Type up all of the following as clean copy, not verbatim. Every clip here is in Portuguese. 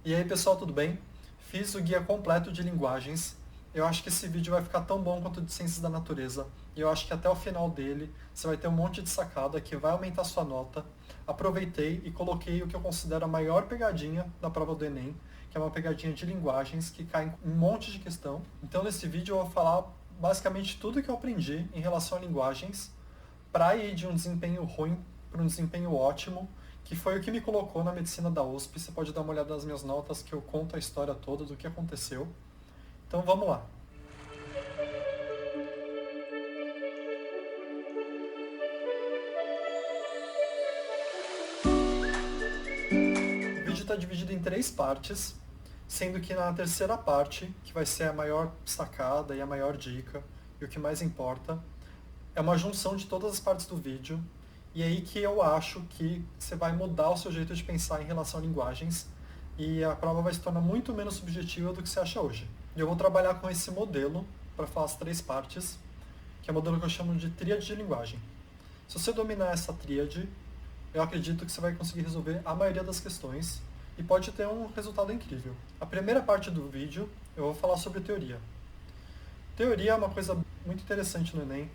E aí pessoal, tudo bem? Fiz o guia completo de linguagens. Eu acho que esse vídeo vai ficar tão bom quanto o de ciências da natureza. E eu acho que até o final dele você vai ter um monte de sacada que vai aumentar sua nota. Aproveitei e coloquei o que eu considero a maior pegadinha da prova do Enem, que é uma pegadinha de linguagens que cai em um monte de questão. Então nesse vídeo eu vou falar basicamente tudo que eu aprendi em relação a linguagens para ir de um desempenho ruim para um desempenho ótimo, que foi o que me colocou na medicina da USP. Você pode dar uma olhada nas minhas notas que eu conto a história toda do que aconteceu. Então vamos lá. O vídeo está dividido em 3 partes, sendo que na terceira parte, que vai ser a maior sacada e a maior dica, e o que mais importa, é uma junção de todas as partes do vídeo, e é aí que eu acho que você vai mudar o seu jeito de pensar em relação a linguagens, e a prova vai se tornar muito menos subjetiva do que você acha hoje. E eu vou trabalhar com esse modelo para falar as 3 partes, que é o modelo que eu chamo de tríade de linguagem. Se você dominar essa tríade, eu acredito que você vai conseguir resolver a maioria das questões e pode ter um resultado incrível. A primeira parte do vídeo eu vou falar sobre teoria. Teoria é uma coisa muito interessante no Enem,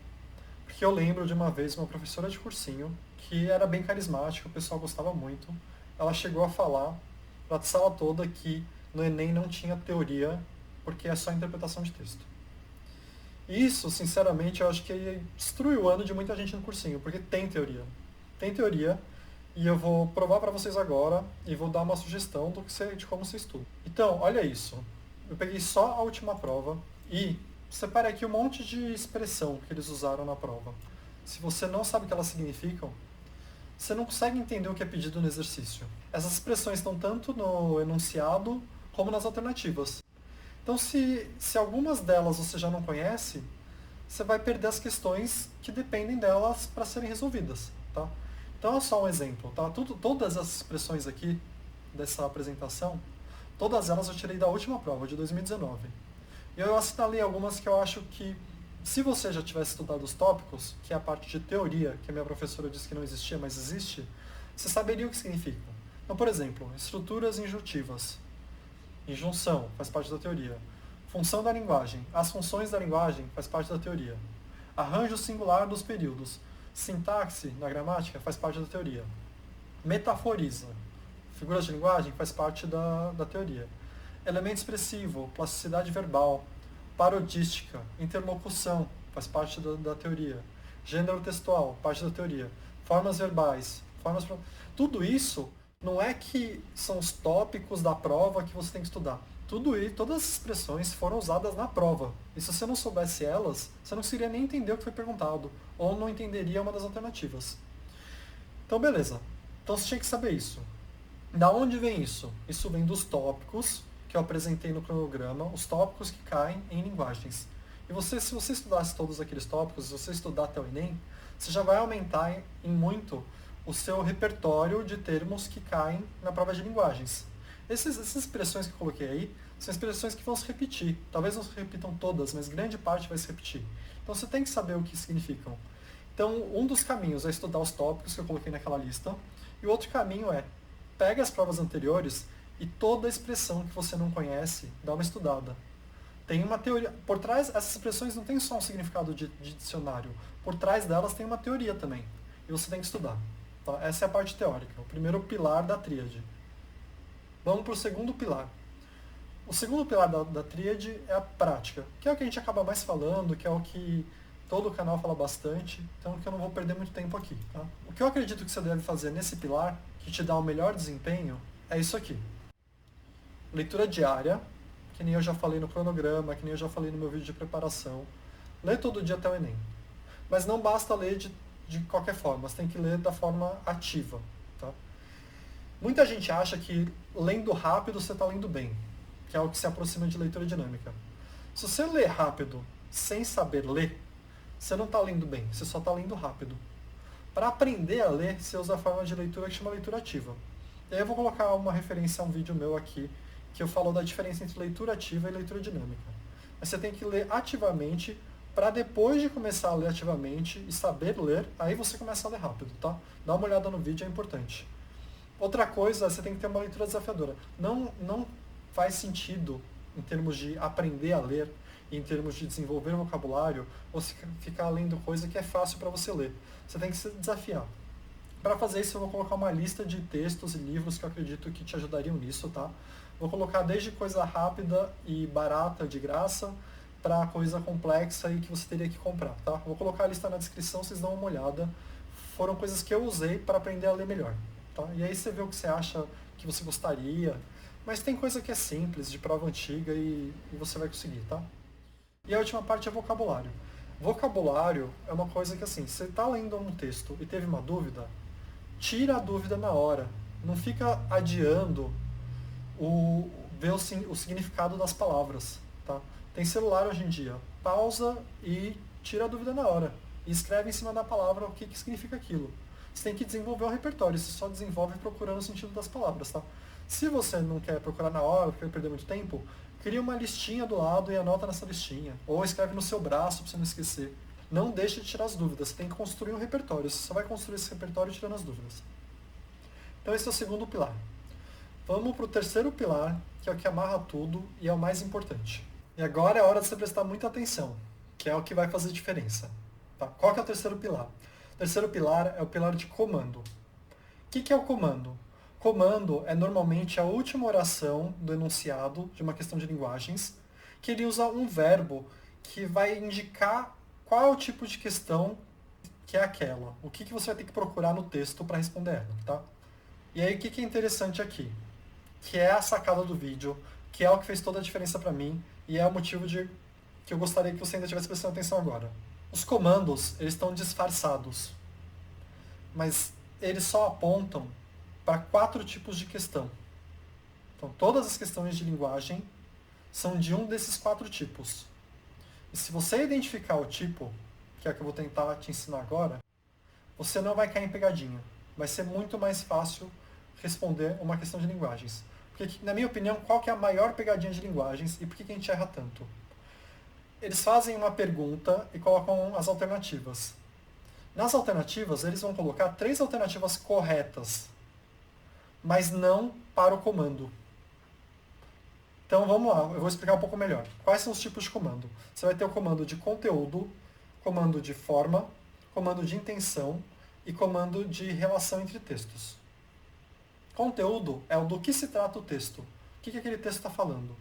porque eu lembro de uma vez uma professora de cursinho que era bem carismática, o pessoal gostava muito. Ela chegou a falar para a sala toda que no Enem não tinha teoria, porque é só interpretação de texto. Isso, sinceramente, eu acho que destrui o ano de muita gente no cursinho, porque tem teoria. Tem teoria, e eu vou provar para vocês agora e vou dar uma sugestão de como você estuda. Então, olha isso. Eu peguei só a última prova e separei aqui um monte de expressão que eles usaram na prova. Se você não sabe o que elas significam, você não consegue entender o que é pedido no exercício. Essas expressões estão tanto no enunciado como nas alternativas. Então, se algumas delas você já não conhece, você vai perder as questões que dependem delas para serem resolvidas, tá? Então, é só um exemplo, tá? Todas as expressões aqui dessa apresentação, todas elas eu tirei da última prova, de 2019. E eu assinalei algumas que eu acho que, se você já tivesse estudado os tópicos, que é a parte de teoria, que a minha professora disse que não existia, mas existe, você saberia o que significa. Então, por exemplo, estruturas injuntivas. Injunção faz parte da teoria. Função da linguagem. As funções da linguagem faz parte da teoria. Arranjo singular dos períodos. Sintaxe na gramática faz parte da teoria. Metaforiza. Figuras de linguagem faz parte da teoria. Elemento expressivo, plasticidade verbal, parodística, interlocução faz parte da teoria. Gênero textual, parte da teoria. Formas verbais, tudo isso não é que são os tópicos da prova que você tem que estudar. Todas as expressões foram usadas na prova. E se você não soubesse elas, você não conseguiria nem entender o que foi perguntado, ou não entenderia uma das alternativas. Então, beleza. Então você tinha que saber isso. Da onde vem isso? Isso vem dos tópicos que eu apresentei no cronograma, os tópicos que caem em linguagens. E se você estudasse todos aqueles tópicos, se você estudar até o Enem, você já vai aumentar em muito o seu repertório de termos que caem na prova de linguagens. Essas expressões que eu coloquei aí são expressões que vão se repetir. Talvez não se repitam todas, mas grande parte vai se repetir. Então você tem que saber o que significam. Então, um dos caminhos é estudar os tópicos que eu coloquei naquela lista, e o outro caminho é pega as provas anteriores e toda expressão que você não conhece, dá uma estudada. Tem uma teoria. Por trás, essas expressões não têm só um significado de dicionário. Por trás delas tem uma teoria também. E você tem que estudar. Tá? Essa é a parte teórica, o primeiro pilar da tríade. Vamos para o segundo pilar. O segundo pilar da tríade é a prática, que é o que a gente acaba mais falando, que é o que todo o canal fala bastante, então que eu não vou perder muito tempo aqui. Tá? O que eu acredito que você deve fazer nesse pilar, que te dá o melhor desempenho, é isso aqui. Leitura diária, que nem eu já falei no cronograma, que nem eu já falei no meu vídeo de preparação. Lê todo dia até o Enem. Mas não basta ler de qualquer forma, você tem que ler da forma ativa. Tá? Muita gente acha que lendo rápido você está lendo bem, que é o que se aproxima de leitura dinâmica. Se você lê rápido sem saber ler, você não está lendo bem, você só está lendo rápido. Para aprender a ler, você usa a forma de leitura que chama leitura ativa. E aí eu vou colocar uma referência a um vídeo meu aqui, que eu falo da diferença entre leitura ativa e leitura dinâmica. Mas você tem que ler ativamente, para depois de começar a ler ativamente e saber ler, aí você começa a ler rápido, tá? Dá uma olhada no vídeo, é importante. Outra coisa, você tem que ter uma leitura desafiadora. Não faz sentido, em termos de aprender a ler, e em termos de desenvolver vocabulário, você ficar lendo coisa que é fácil para você ler. Você tem que se desafiar. Para fazer isso, eu vou colocar uma lista de textos e livros que eu acredito que te ajudariam nisso, tá? Vou colocar desde coisa rápida e barata, de graça, para coisa complexa e que você teria que comprar, tá? Vou colocar a lista na descrição, vocês dão uma olhada. Foram coisas que eu usei para aprender a ler melhor, tá? E aí você vê o que você acha que você gostaria. Mas tem coisa que é simples, de prova antiga e você vai conseguir, tá? E a última parte é vocabulário. Vocabulário é uma coisa que, assim, você está lendo um texto e teve uma dúvida, tira a dúvida na hora. Não fica adiando ver o significado das palavras, tá? Tem celular hoje em dia. Pausa e tira a dúvida na hora. E escreve em cima da palavra o que significa aquilo. Você tem que desenvolver o repertório. Você só desenvolve procurando o sentido das palavras, tá? Se você não quer procurar na hora, quer perder muito tempo, cria uma listinha do lado e anota nessa listinha. Ou escreve no seu braço para você não esquecer. Não deixe de tirar as dúvidas. Você tem que construir um repertório. Você só vai construir esse repertório tirando as dúvidas. Então esse é o segundo pilar. Vamos para o terceiro pilar, que é o que amarra tudo e é o mais importante. E agora é hora de você prestar muita atenção, que é o que vai fazer diferença. Tá? Qual que é o terceiro pilar? O terceiro pilar é o pilar de comando. O que é o comando? Comando é normalmente a última oração do enunciado de uma questão de linguagens, que ele usa um verbo que vai indicar qual é o tipo de questão que é aquela. O que você vai ter que procurar no texto para responder ela, tá? E aí o que é interessante aqui? Que é a sacada do vídeo, que é o que fez toda a diferença para mim e é o motivo que eu gostaria que você ainda estivesse prestando atenção agora. Os comandos, eles estão disfarçados, mas eles só apontam para 4 tipos de questão. Então, todas as questões de linguagem são de um desses 4 tipos. E se você identificar o tipo, que é o que eu vou tentar te ensinar agora, você não vai cair em pegadinha. Vai ser muito mais fácil responder uma questão de linguagens. Porque, na minha opinião, qual que é a maior pegadinha de linguagens e por que a gente erra tanto? Eles fazem uma pergunta e colocam as alternativas. Nas alternativas, eles vão colocar 3 alternativas corretas, mas não para o comando. Então vamos lá, eu vou explicar um pouco melhor. Quais são os tipos de comando? Você vai ter o comando de conteúdo, comando de forma, comando de intenção e comando de relação entre textos. Conteúdo é o do que se trata o texto. O que aquele texto está falando?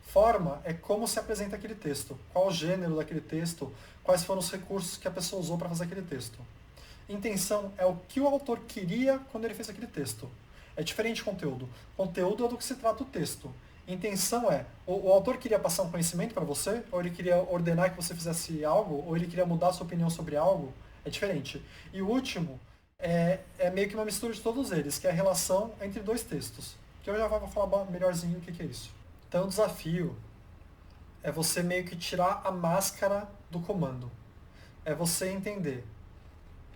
Forma é como se apresenta aquele texto. Qual o gênero daquele texto? Quais foram os recursos que a pessoa usou para fazer aquele texto? Intenção é o que o autor queria quando ele fez aquele texto. É diferente de conteúdo. Conteúdo é do que se trata o texto. Intenção é, o autor queria passar um conhecimento para você, ou ele queria ordenar que você fizesse algo, ou ele queria mudar a sua opinião sobre algo. É diferente. E o último é meio que uma mistura de todos eles, que é a relação entre 2 textos. Que eu já vou falar melhorzinho o que é isso. Então o desafio é você meio que tirar a máscara do comando. É você entender,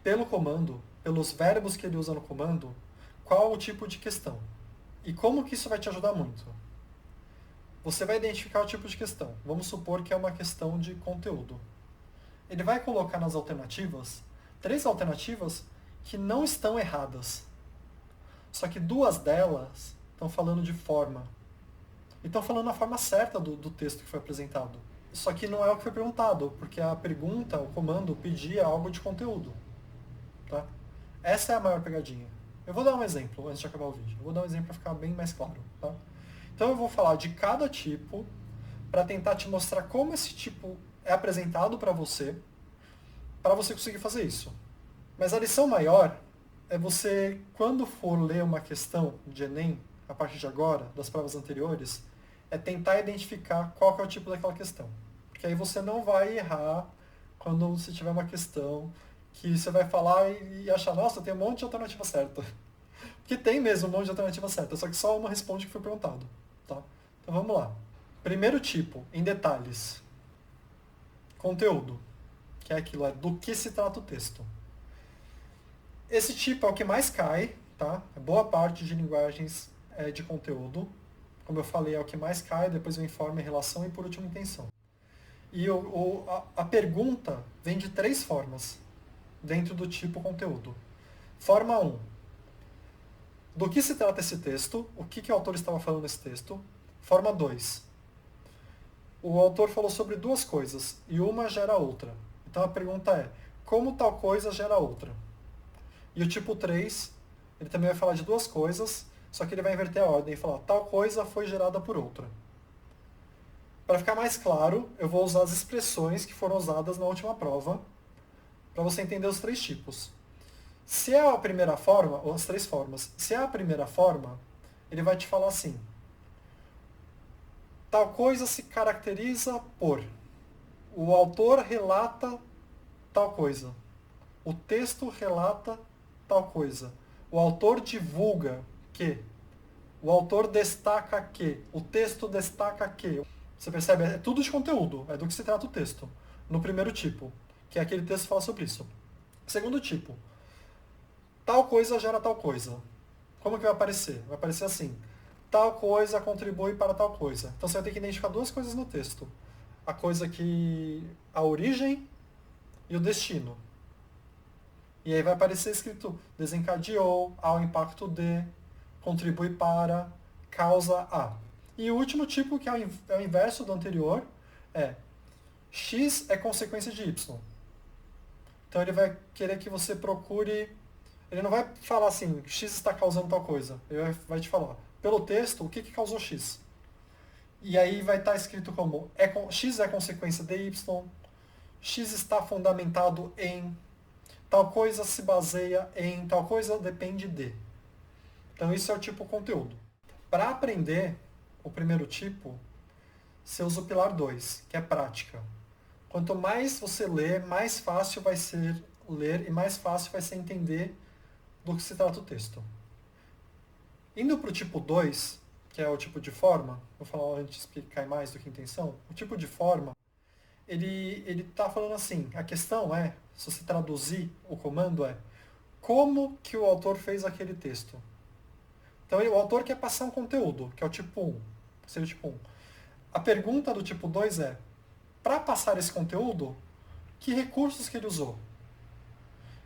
pelo comando, pelos verbos que ele usa no comando, qual o tipo de questão. E como que isso vai te ajudar muito? Você vai identificar o tipo de questão. Vamos supor que é uma questão de conteúdo. Ele vai colocar nas alternativas 3 alternativas que não estão erradas. Só que 2 delas estão falando de forma. E estão falando a forma certa do texto que foi apresentado. Só que não é o que foi perguntado, porque a pergunta, o comando, pedia algo de conteúdo. Tá? Essa é a maior pegadinha. Eu vou dar um exemplo antes de acabar o vídeo. Eu vou dar um exemplo para ficar bem mais claro. Tá? Então eu vou falar de cada tipo para tentar te mostrar como esse tipo é apresentado para você conseguir fazer isso. Mas a lição maior é você, quando for ler uma questão de Enem, a partir de agora, das provas anteriores, é tentar identificar qual que é o tipo daquela questão. Porque aí você não vai errar quando você tiver uma questão que você vai falar e achar, nossa, tem um monte de alternativa certa. Porque tem mesmo um monte de alternativa certa, só que só uma responde o que foi perguntado. Tá? Então vamos lá. Primeiro tipo, em detalhes. Conteúdo. Que é aquilo, é do que se trata o texto. Esse tipo é o que mais cai, tá? Boa parte de linguagens de conteúdo. Como eu falei, é o que mais cai, depois o informe, relação e por último intenção. E a pergunta vem de 3 formas dentro do tipo conteúdo. Forma 1. Do que se trata esse texto? O que o autor estava falando nesse texto? Forma 2. O autor falou sobre duas coisas, e uma gera outra. Então a pergunta é, como tal coisa gera outra? E o tipo 3, ele também vai falar de duas coisas, só que ele vai inverter a ordem e falar, tal coisa foi gerada por outra. Para ficar mais claro, eu vou usar as expressões que foram usadas na última prova, para você entender os três tipos. Se é a primeira forma, ou as três formas, se é a primeira forma, ele vai te falar assim, tal coisa se caracteriza por, o autor relata tal coisa, o texto relata tal coisa, o autor divulga que, o autor destaca que, o texto destaca que. Você percebe? É tudo de conteúdo, é do que se trata o texto. No primeiro tipo, que é aquele texto que fala sobre isso. Segundo tipo, tal coisa gera tal coisa. Como que vai aparecer? Vai aparecer assim, tal coisa contribui para tal coisa. Então você vai ter que identificar duas coisas no texto. A coisa que... a origem e o destino. E aí vai aparecer escrito desencadeou, ao impacto de, contribui para, causa a. E o último tipo, que é o inverso do anterior, é x é consequência de y. Então ele vai querer que você procure... Ele não vai falar assim, x está causando tal coisa. Ele vai te falar, pelo texto, o que causou x. E aí vai estar escrito como x é consequência de y, x está fundamentado em, tal coisa se baseia em, tal coisa depende de. Então isso é o tipo conteúdo. Para aprender o primeiro tipo, você usa o pilar 2, que é prática. Quanto mais você lê, mais fácil vai ser ler e mais fácil vai ser entender do que se trata o texto. Indo para o tipo 2, que é o tipo de forma, vou falar antes de explicar mais do que intenção, o tipo de forma, ele está falando assim, a questão é, se você traduzir o comando é, como que o autor fez aquele texto? Então o autor quer passar um conteúdo, que é o tipo 1, seria o tipo 1. A pergunta do tipo 2 é, para passar esse conteúdo, que recursos que ele usou?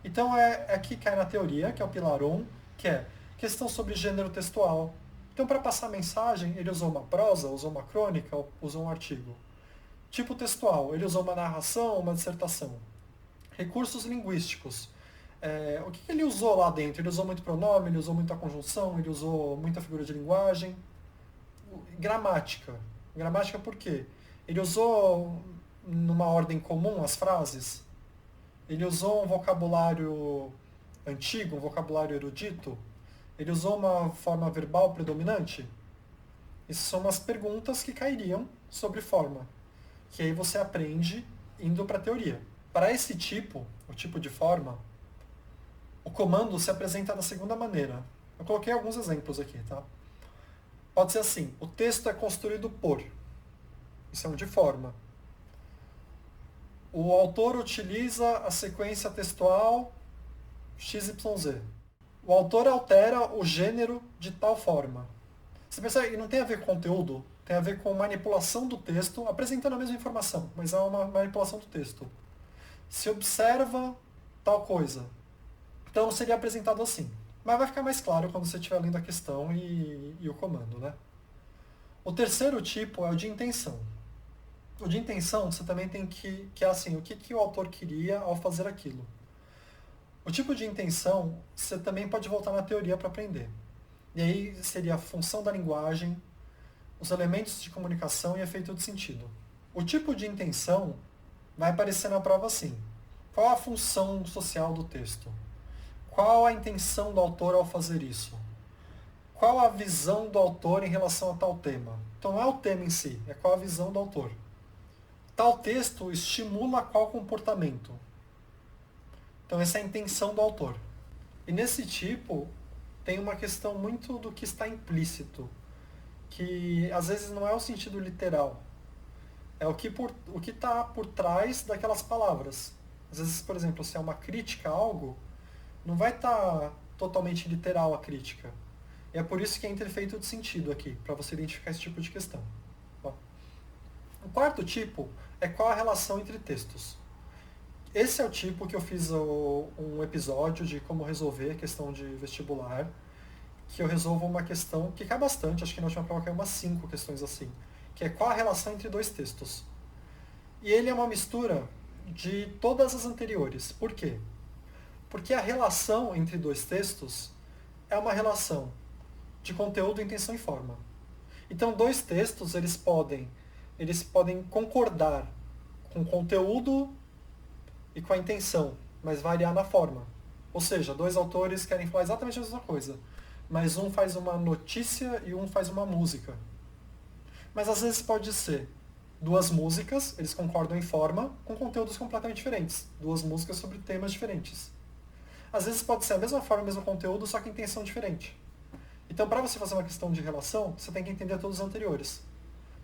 Então é aqui cai na teoria, que é o pilar 1, que é questão sobre gênero textual. Então para passar a mensagem, ele usou uma prosa, usou uma crônica, usou um artigo. Tipo textual, ele usou uma narração, uma dissertação. Recursos linguísticos. O que ele usou lá dentro? Ele usou muito pronome, ele usou muita conjunção, ele usou muita figura de linguagem. Gramática. Gramática por quê? Ele usou numa ordem comum as frases? Ele usou um vocabulário antigo, um vocabulário erudito? Ele usou uma forma verbal predominante? Essas são umas perguntas que cairiam sobre forma, que aí você aprende indo para a teoria. Para esse tipo, o tipo de forma, o comando se apresenta da segunda maneira. Eu coloquei alguns exemplos aqui, tá? Pode ser assim, o texto é construído por. Isso é um de forma. O autor utiliza a sequência textual XYZ. O autor altera o gênero de tal forma. Você percebe que não tem a ver com conteúdo, tem a ver com manipulação do texto, apresentando a mesma informação, mas é uma manipulação do texto. Se observa tal coisa. Então seria apresentado assim. Mas vai ficar mais claro quando você estiver lendo a questão e o comando, né? O terceiro tipo é o de intenção. O de intenção, você também tem que é assim, o que o autor queria ao fazer aquilo. O tipo de intenção, você também pode voltar na teoria para aprender. E aí seria a função da linguagem, os elementos de comunicação e efeito de sentido. O tipo de intenção vai aparecer na prova assim. Qual a função social do texto? Qual a intenção do autor ao fazer isso? Qual a visão do autor em relação a tal tema? Então não é o tema em si, é qual a visão do autor. Tal texto estimula qual comportamento? Então essa é a intenção do autor. E nesse tipo, tem uma questão muito do que está implícito, que às vezes não é o sentido literal. É o que está por trás daquelas palavras. Às vezes, por exemplo, se é uma crítica a algo, não vai estar totalmente literal a crítica. E é por isso que entra efeito de sentido aqui, para você identificar esse tipo de questão. Bom, o quarto tipo é qual a relação entre textos. Esse é o tipo que eu fiz um episódio de como resolver a questão de vestibular. que eu resolvo uma questão que cai bastante, acho que na última prova caiu umas 5 questões assim, que é qual a relação entre dois textos. E ele é uma mistura de todas as anteriores. Por quê? Porque a relação entre dois textos é uma relação de conteúdo, intenção e forma. Então, dois textos, eles podem concordar com o conteúdo e com a intenção, mas variar na forma. Ou seja, dois autores querem falar exatamente a mesma coisa, mas um faz uma notícia e um faz uma música. Mas às vezes pode ser duas músicas, eles concordam em forma, com conteúdos completamente diferentes. Duas músicas sobre temas diferentes. Às vezes pode ser a mesma forma, o mesmo conteúdo, só que intenção diferente. Então, para você fazer uma questão de relação, você tem que entender todos os anteriores.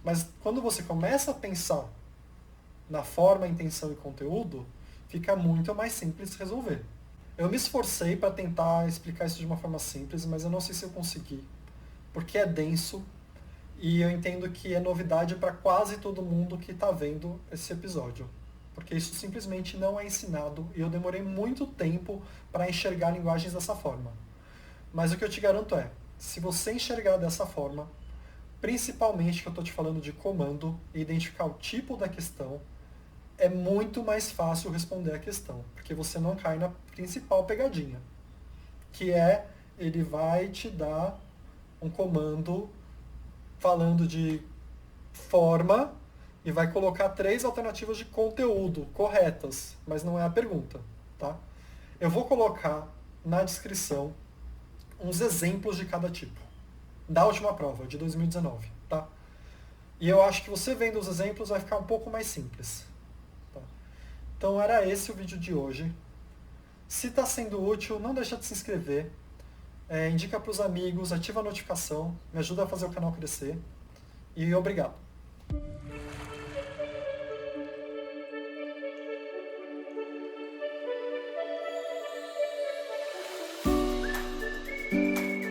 Mas quando você começa a pensar na forma, intenção e conteúdo, fica muito mais simples resolver. Eu me esforcei para tentar explicar isso de uma forma simples, mas eu não sei se eu consegui, porque é denso e eu entendo que é novidade para quase todo mundo que está vendo esse episódio. Porque isso simplesmente não é ensinado e eu demorei muito tempo para enxergar linguagens dessa forma. Mas o que eu te garanto é, se você enxergar dessa forma, principalmente que eu estou te falando de comando e identificar o tipo da questão, é muito mais fácil responder a questão, porque você não cai na principal pegadinha, que é ele vai te dar um comando falando de forma e vai colocar 3 alternativas de conteúdo corretas, mas não é a pergunta, tá? Eu vou colocar na descrição uns exemplos de cada tipo, da última prova, de 2019, tá? E eu acho que você vendo os exemplos vai ficar um pouco mais simples. Tá? Então era esse o vídeo de hoje. Se está sendo útil, não deixa de se inscrever, indica para os amigos, ativa a notificação, me ajuda a fazer o canal crescer. E obrigado.